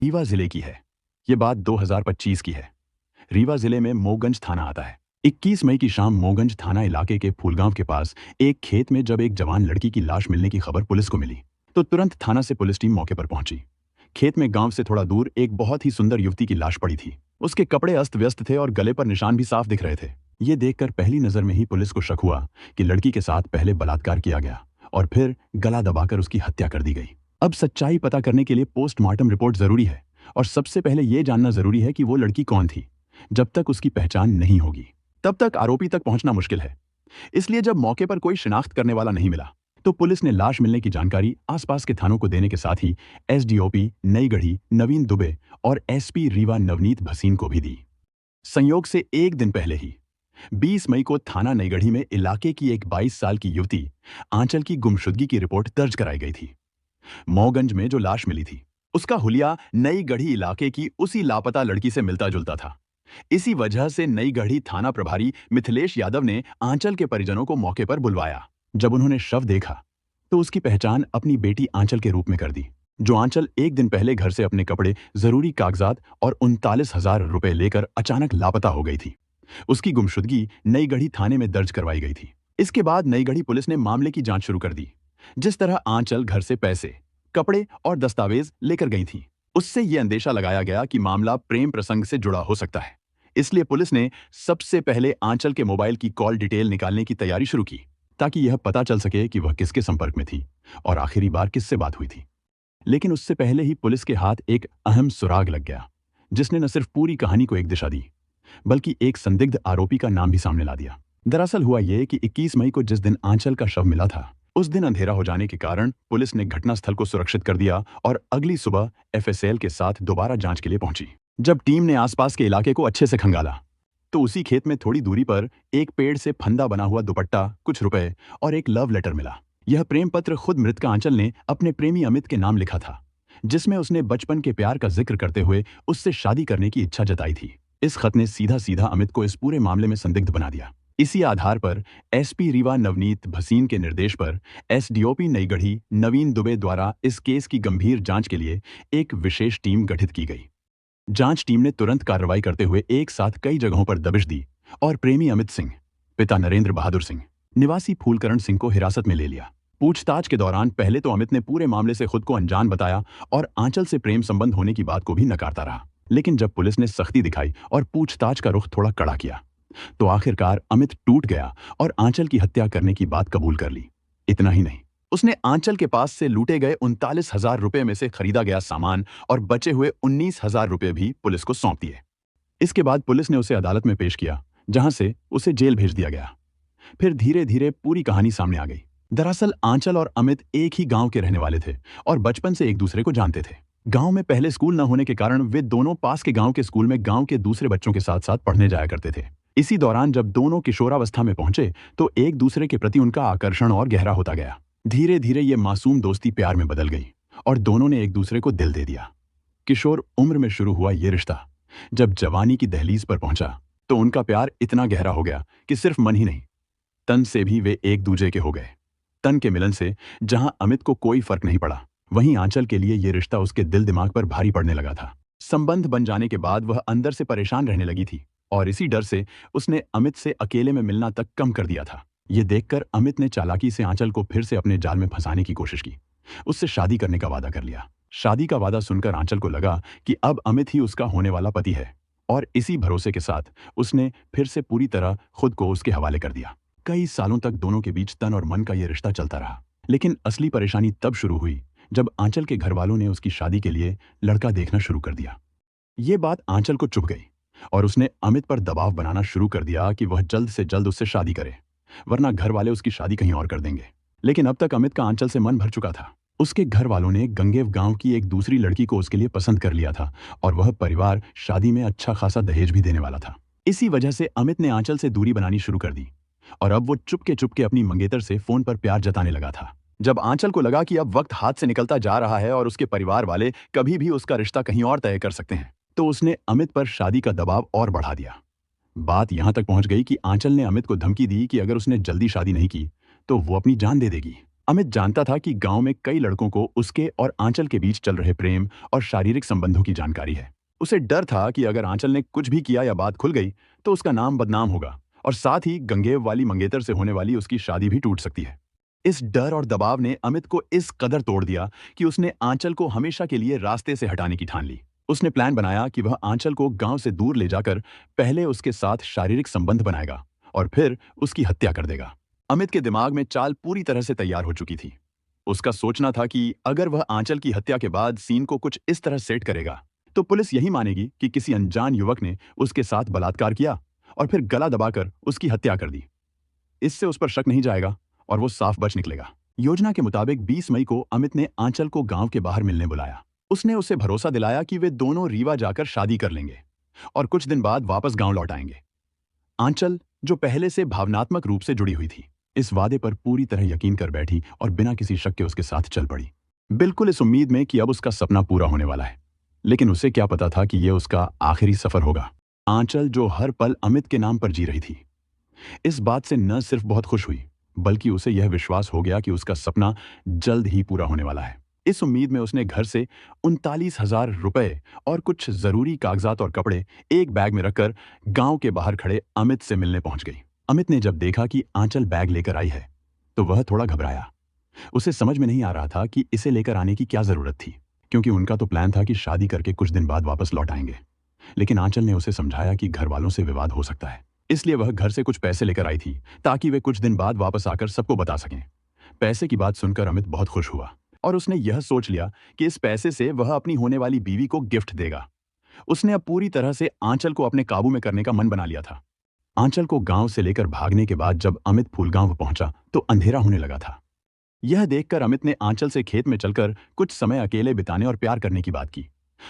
रीवा जिले की है। ये बात 2025 की है। रीवा जिले में मोगंज थाना आता है। 21 मई की शाम मोगंज थाना इलाके के फूलगांव के पास एक खेत में जब एक जवान लड़की की लाश मिलने की खबर पुलिस को मिली तो तुरंत थाना से पुलिस टीम मौके पर पहुंची। खेत में गांव से थोड़ा दूर एक बहुत ही सुंदर युवती की लाश पड़ी थी। उसके कपड़े अस्त व्यस्त थे और गले पर निशान भी साफ दिख रहे थे। ये देखकर पहली नजर में ही पुलिस को शक हुआ कि लड़की के साथ पहले बलात्कार किया गया और फिर गला दबाकर उसकी हत्या कर दी गई। अब सच्चाई पता करने के लिए पोस्टमार्टम रिपोर्ट जरूरी है और सबसे पहले यह जानना जरूरी है कि वो लड़की कौन थी। जब तक उसकी पहचान नहीं होगी तब तक आरोपी तक पहुंचना मुश्किल है। इसलिए जब मौके पर कोई शिनाख्त करने वाला नहीं मिला तो पुलिस ने लाश मिलने की जानकारी आसपास के थानों को देने के साथ ही एसडीओपी नई गढ़ी नवीन दुबे और एसपी रीवा नवनीत भसीन को भी दी। संयोग से एक दिन पहले ही 20 मई को थाना नईगढ़ी में इलाके की एक 22 साल की युवती आंचल की गुमशुदगी की रिपोर्ट दर्ज कराई गई थी। मौगंज में जो लाश मिली थी उसका हुलिया नई गढ़ी इलाके की उसी लापता लड़की से मिलता जुलता था। इसी वजह से नई गढ़ी थाना प्रभारी मिथिलेश यादव ने आंचल के परिजनों को मौके पर बुलवाया। जब उन्होंने शव देखा तो उसकी पहचान अपनी बेटी आंचल के रूप में कर दी, जो आंचल एक दिन पहले घर से अपने कपड़े, जरूरी कागजात और 39,000 रुपए लेकर अचानक लापता हो गई थी। उसकी गुमशुदगी नई गढ़ी थाने में दर्ज करवाई गई थी। इसके बाद नई गढ़ी पुलिस ने मामले की जांच शुरू कर दी। जिस तरह आंचल घर से पैसे, कपड़े और दस्तावेज लेकर गई थी, उससे यह अंदेशा लगाया गया कि मामला प्रेम प्रसंग से जुड़ा हो सकता है। इसलिए पुलिस ने सबसे पहले आंचल के मोबाइल की कॉल डिटेल निकालने की तैयारी शुरू की ताकि यह पता चल सके कि वह किसके संपर्क में थी और आखिरी बार किससे बात हुई थी। लेकिन उससे पहले ही पुलिस के हाथ एक अहम सुराग लग गया, जिसने न सिर्फ पूरी कहानी को एक दिशा दी बल्कि एक संदिग्ध आरोपी का नाम भी सामने ला दिया। दरअसल हुआ यह कि 21 मई को जिस दिन आंचल का शव मिला था उस दिन अंधेरा हो जाने के कारण पुलिस ने घटनास्थल को सुरक्षित कर दिया और अगली सुबह एफएसएल के साथ दोबारा जांच के लिए पहुंची। जब टीम ने आसपास के इलाके को अच्छे से खंगाला तो उसी खेत में थोड़ी दूरी पर एक पेड़ से फंदा बना हुआ दुपट्टा, कुछ रुपए और एक लव लेटर मिला। यह प्रेम पत्र खुद मृतका आंचल ने अपने प्रेमी अमित के नाम लिखा था, जिसमें उसने बचपन के प्यार का जिक्र करते हुए उससे शादी करने की इच्छा जताई थी। इस खत ने सीधा सीधा अमित को इस पूरे मामले में संदिग्ध बना दिया। इसी आधार पर एसपी रीवा नवनीत भसीन के निर्देश पर एसडीओपी नई गढ़ी नवीन दुबे द्वारा इस केस की गंभीर जांच के लिए एक विशेष टीम गठित की गई। जांच टीम ने तुरंत कार्रवाई करते हुए एक साथ कई जगहों पर दबिश दी और प्रेमी अमित सिंह, पिता नरेंद्र बहादुर सिंह, निवासी फूलकरण सिंह को हिरासत में ले लिया। पूछताछ के दौरान पहले तो अमित ने पूरे मामले से खुद को अनजान बताया और आंचल से प्रेम संबंध होने की बात को भी नकारता रहा। लेकिन जब पुलिस ने सख्ती दिखाई और पूछताछ का रुख थोड़ा कड़ा किया तो आखिरकार अमित टूट गया और आंचल की हत्या करने की बात कबूल कर ली। इतना ही नहीं, उसने आंचल के पास से लूटे गए 39,000 रुपए में से खरीदा गया सामान और बचे हुए 19,000 रुपए भी पुलिस को सौंप दिए। इसके बाद पुलिस ने उसे अदालत में पेश किया, जहां से उसे जेल भेज दिया गया। फिर धीरे धीरे पूरी कहानी सामने आ गई। दरअसल आंचल और अमित एक ही गांव के रहने वाले थे और बचपन से एक दूसरे को जानते थे। गांव में पहले स्कूल न होने के कारण वे दोनों पास के गांव के स्कूल में गांव के दूसरे बच्चों के साथ साथ पढ़ने जाया करते थे। इसी दौरान जब दोनों किशोरावस्था में पहुंचे तो एक दूसरे के प्रति उनका आकर्षण और गहरा होता गया। धीरे धीरे ये मासूम दोस्ती प्यार में बदल गई और दोनों ने एक दूसरे को दिल दे दिया। किशोर उम्र में शुरू हुआ ये रिश्ता जब जवानी की दहलीज पर पहुंचा तो उनका प्यार इतना गहरा हो गया कि सिर्फ मन ही नहीं, तन से भी वे एक दूजे के हो गए। तन के मिलन से जहां अमित को कोई फर्क नहीं पड़ा, वहीं आंचल के लिए ये रिश्ता उसके दिल दिमाग पर भारी पड़ने लगा था। संबंध बन जाने के बाद वह अंदर से परेशान रहने लगी थी और इसी डर से उसने अमित से अकेले में मिलना तक कम कर दिया था। ये देखकर अमित ने चालाकी से आंचल को फिर से अपने जाल में फंसाने की कोशिश की। उससे शादी करने का वादा कर लिया। शादी का वादा सुनकर आंचल को लगा कि अब अमित ही उसका होने वाला पति है और इसी भरोसे के साथ उसने फिर से पूरी तरह खुद को उसके हवाले कर दिया। कई सालों तक दोनों के बीच तन और मन का यह रिश्ता चलता रहा, लेकिन असली परेशानी तब शुरू हुई जब आंचल के घर वालों ने उसकी शादी के लिए लड़का देखना शुरू कर दिया। ये बात आंचल को चुभ गई और उसने अमित पर दबाव बनाना शुरू कर दिया कि वह जल्द से जल्द उससे शादी करे, वरना घर वाले उसकी शादी कहीं और कर देंगे। लेकिन अब तक अमित का आंचल से मन भर चुका था। उसके घर वालों ने गंगेव गांव की एक दूसरी लड़की को उसके लिए पसंद कर लिया था और वह परिवार शादी में अच्छा खासा दहेज भी देने वाला था। इसी वजह से अमित ने आंचल से दूरी बनानी शुरू कर दी और अब वो चुपके अपनी मंगेतर से फोन पर प्यार जताने लगा था। जब आंचल को लगा कि अब वक्त हाथ से निकलता जा रहा है और उसके परिवार वाले कभी भी उसका रिश्ता कहीं और तय कर सकते हैं, तो उसने अमित पर शादी का दबाव और बढ़ा दिया। बात यहां तक पहुंच गई कि आंचल ने अमित को धमकी दी कि अगर उसने जल्दी शादी नहीं की तो वो अपनी जान दे देगी। अमित जानता था कि गांव में कई लड़कों को उसके और आंचल के बीच चल रहे प्रेम और शारीरिक संबंधों की जानकारी है। उसे डर था कि अगर आंचल ने कुछ भी किया या बात खुल गई तो उसका नाम बदनाम होगा और साथ ही गंगेव वाली मंगेतर से होने वाली उसकी शादी भी टूट सकती है। इस डर और दबाव ने अमित को इस कदर तोड़ दिया कि उसने आंचल को हमेशा के लिए रास्ते से हटाने की ठान ली। उसने प्लान बनाया कि वह आंचल को गांव से दूर ले जाकर पहले उसके साथ शारीरिक संबंध बनाएगा और फिर उसकी हत्या कर देगा। अमित के दिमाग में चाल पूरी तरह से तैयार हो चुकी थी। उसका सोचना था कि अगर वह आंचल की हत्या के बाद सीन को कुछ इस तरह सेट करेगा तो पुलिस यही मानेगी कि किसी अनजान युवक ने उसके साथ बलात्कार किया और फिर गला दबाकर उसकी हत्या कर दी। इससे उस पर शक नहीं जाएगा और वो साफ बच निकलेगा। योजना के मुताबिक 20 मई को अमित ने आंचल को गांव के बाहर मिलने बुलाया। उसने उसे भरोसा दिलाया कि वे दोनों रीवा जाकर शादी कर लेंगे और कुछ दिन बाद वापस गांव लौट आएंगे। आंचल, जो पहले से भावनात्मक रूप से जुड़ी हुई थी, इस वादे पर पूरी तरह यकीन कर बैठी और बिना किसी शक के उसके साथ चल पड़ी, बिल्कुल इस उम्मीद में कि अब उसका सपना पूरा होने वाला है। लेकिन उसे क्या पता था कि यह उसका आखिरी सफर होगा। आंचल, जो हर पल अमित के नाम पर जी रही थी, इस बात से न सिर्फ बहुत खुश हुई बल्कि उसे यह विश्वास हो गया कि उसका सपना जल्द ही पूरा होने वाला है। इस उम्मीद में उसने घर से 39,000 रुपए और कुछ जरूरी कागजात और कपड़े एक बैग में रखकर गांव के बाहर खड़े अमित से मिलने पहुंच गई। अमित ने जब देखा कि आंचल बैग लेकर आई है तो वह थोड़ा घबराया। उसे समझ में नहीं आ रहा था कि इसे लेकर आने की क्या जरूरत थी, क्योंकि उनका तो प्लान था कि शादी करके कुछ दिन बाद वापस लौट आएंगे। लेकिन आंचल ने उसे समझाया कि घर वालों से विवाद हो सकता है, इसलिए वह घर से कुछ पैसे लेकर आई थी ताकि वे कुछ दिन बाद वापस आकर सबको बता सकें। पैसे की बात सुनकर अमित बहुत खुश हुआ और उसने यह सोच लिया कि इस पैसे से वह अपनी होने वाली बीवी को गिफ्ट देगा। उसने अब पूरी तरह से आंचल को अपने काबू में करने का मन बना लिया था। आंचल को गांव से लेकर भागने के बाद जब अमित फूलगांव पहुंचा तो अंधेरा होने लगा था। यह देखकर अमित ने आंचल से खेत में चलकर कुछ समय अकेले बिताने और प्यार करने की बात की।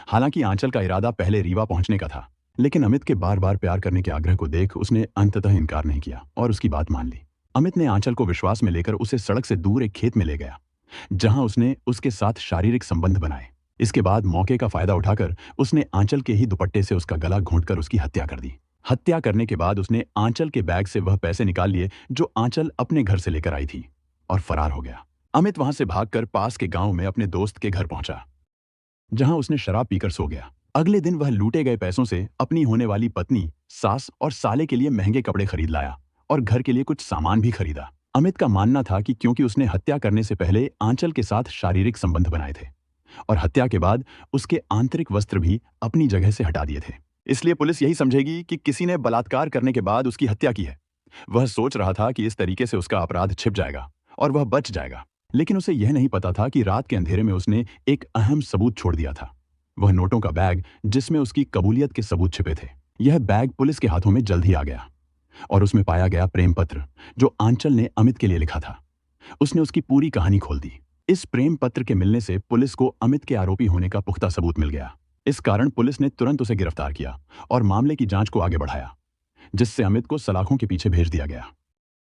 हालांकि आंचल का इरादा पहले रीवा पहुंचने का था, लेकिन अमित के बार बार प्यार करने के आग्रह को देख उसने अंततः इनकार नहीं किया और उसकी बात मान ली। अमित ने आंचल को विश्वास में लेकर उसे सड़क से दूर एक खेत में ले गया, जहां उसने उसके साथ शारीरिक संबंध बनाए। इसके बाद मौके का फायदा उठाकर उसने आंचल के ही दुपट्टे से उसका गला घोंटकर उसकी हत्या कर दी। हत्या करने के बाद उसने आंचल के बैग से वह पैसे निकाल लिए जो आंचल अपने घर से लेकर आई थी और फरार हो गया। अमित वहां से भागकर पास के गांव में अपने दोस्त के घर पहुंचा, जहां उसने शराब पीकर सो गया। अगले दिन वह लूटे गए पैसों से अपनी होने वाली पत्नी, सास और साले के लिए महंगे कपड़े खरीद लाया और घर के लिए कुछ सामान भी खरीदा। अमित का मानना था कि क्योंकि उसने हत्या करने से पहले आंचल के साथ शारीरिक संबंध बनाए थे और हत्या के बाद उसके आंतरिक वस्त्र भी अपनी जगह से हटा दिए थे, इसलिए पुलिस यही समझेगी कि किसी ने बलात्कार करने के बाद उसकी हत्या की है। वह सोच रहा था कि इस तरीके से उसका अपराध छिप जाएगा और वह बच जाएगा। लेकिन उसे यह नहीं पता था कि रात के अंधेरे में उसने एक अहम सबूत छोड़ दिया था। वह नोटों का बैग जिसमें उसकी कबूलियत के सबूत छिपे थे। यह बैग पुलिस के हाथों में जल्द ही आ गया और उसमें पाया गया प्रेम पत्र जो आंचल ने अमित के लिए लिखा था। उसने उसकी पूरी कहानी खोल दी। इस प्रेम पत्र के मिलने से पुलिस को अमित के आरोपी होने का पुख्ता सबूत मिल गया। इस कारण पुलिस ने तुरंत उसे गिरफ्तार किया और मामले की जांच को आगे बढ़ाया, जिससे अमित को सलाखों के पीछे भेज दिया गया।